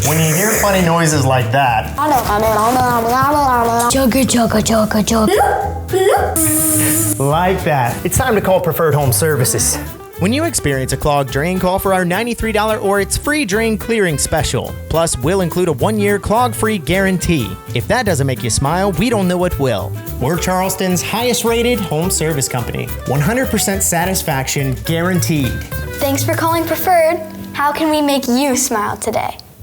When you hear funny noises like that, Chugga, chugga, chugga, chugga. like that, it's time to call Preferred Home Services. When you experience a clogged drain, call for our $93 or it's free drain clearing special. Plus, we'll include a 1-year clog-free guarantee. If that doesn't make you smile, we don't know what will. We're Charleston's highest rated home service company. 100% satisfaction guaranteed. Thanks for calling Preferred. How can we make you smile today?